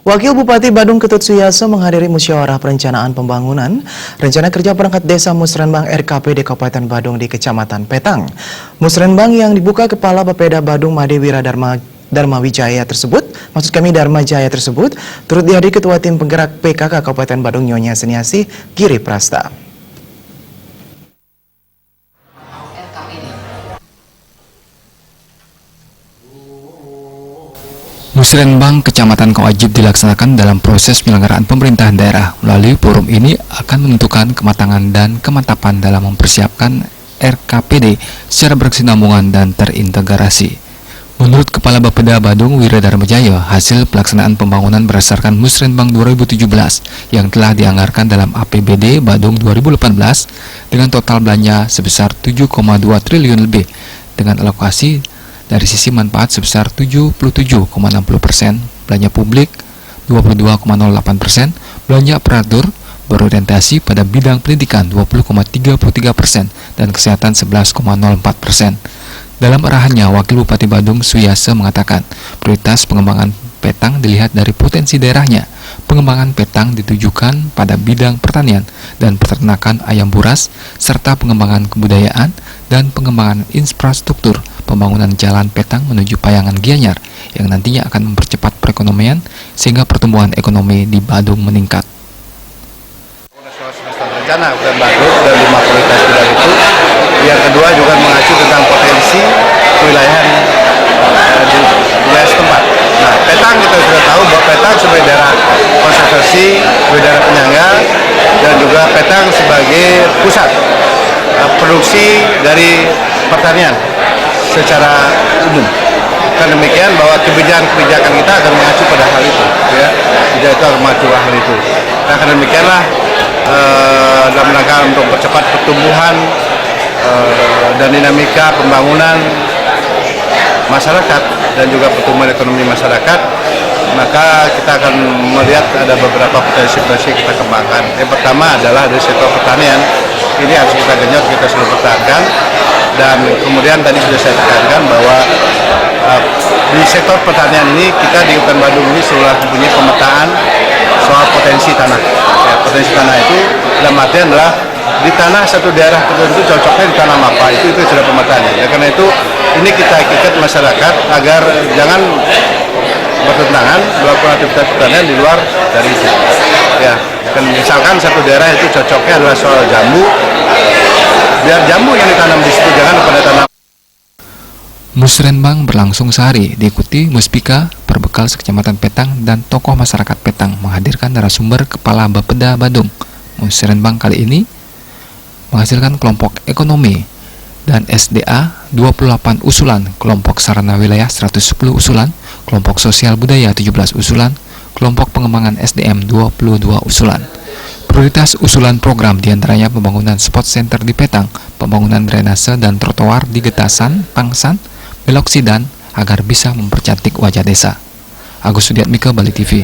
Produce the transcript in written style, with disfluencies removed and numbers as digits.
Wakil Bupati Badung Ketut Suyaso menghadiri musyawarah perencanaan pembangunan Rencana Kerja Perangkat Desa Musrenbang RKPD Kabupaten Badung di Kecamatan Petang. Musrenbang yang dibuka Kepala Bapeda Badung Made Wira Dharma Wijaya tersebut, Dharma Jaya tersebut, turut dihadiri Ketua Tim Penggerak PKK Kabupaten Badung Nyonya Seniasi Giri Prasta. Musrenbang Kecamatan wajib dilaksanakan dalam proses penyelenggaraan pemerintahan daerah. Melalui forum ini akan menentukan kematangan dan kemantapan dalam mempersiapkan RKPD secara berkesinambungan dan terintegrasi. Menurut Kepala Bapeda Badung Wira Dharma Jaya, hasil pelaksanaan pembangunan berdasarkan Musrenbang 2017 yang telah dianggarkan dalam APBD Badung 2018 dengan total belanja sebesar 7,2 triliun lebih dengan alokasi dari sisi manfaat sebesar 77,60%, belanja publik 22,08%, belanja aparatur berorientasi pada bidang pendidikan 20,33%, dan kesehatan 11,04%. Dalam arahannya, Wakil Bupati Badung Suyaso mengatakan, prioritas pengembangan Petang dilihat dari potensi daerahnya. Pengembangan Petang ditujukan pada bidang pertanian dan peternakan ayam buras, serta pengembangan kebudayaan dan pengembangan infrastruktur. Pembangunan jalan Petang menuju Payangan Gianyar yang nantinya akan mempercepat perekonomian sehingga pertumbuhan ekonomi di Badung meningkat. Rencana Kabupaten Badung dan 5 prioritas wilayah itu. Yang kedua juga mengacu tentang potensi kewilayahan di wilayah setempat. Nah, Petang kita sudah tahu bahwa Petang sebagai daerah konservasi, sebagai daerah penyangga, dan juga Petang sebagai pusat produksi dari pertanian secara umum. Kan demikian bahwa kebijakan kita akan mengacu pada hal itu, ya. Tidak itu akan mengacu hal itu. Nah, karena demikianlah dalam rangka untuk mempercepat pertumbuhan dan dinamika pembangunan masyarakat dan juga pertumbuhan ekonomi masyarakat, maka kita akan melihat ada beberapa potensi-potensi kita kembangkan. Yang pertama adalah dari sektor pertanian. Ini harus kita genjot, kita selalu pertahankan. Dan kemudian tadi sudah saya tekankan bahwa di sektor pertanian ini kita di Kabupaten Badung ini sudah mempunyai pemetaan soal potensi tanah. Ya, potensi tanah itu dalam artian adalah di tanah satu daerah tertentu cocoknya di tanam apa, itu sudah pemetaannya. Ya, karena itu ini kita ikat masyarakat agar jangan bertentangan melakukan aktivitas pertanian di luar dari itu. Ya, kan misalkan satu daerah itu cocoknya adalah soal jambu, biar jambu yang ditanam di situ, jangan pada tanam. Musrenbang berlangsung sehari, diikuti Muspika, Perbekal Sekecamatan Petang, dan tokoh masyarakat Petang menghadirkan narasumber Kepala Bapeda Badung. Musrenbang kali ini menghasilkan kelompok ekonomi dan SDA 28 usulan, kelompok sarana wilayah 110 usulan, kelompok sosial budaya 17 usulan, kelompok pengembangan SDM 22 usulan. Prioritas usulan program diantaranya pembangunan spot center di Petang, pembangunan drainase dan trotoar di Getasan, Pangsan, Belok Sidan agar bisa mempercantik wajah desa. Agus Sudiatmika, Bali TV.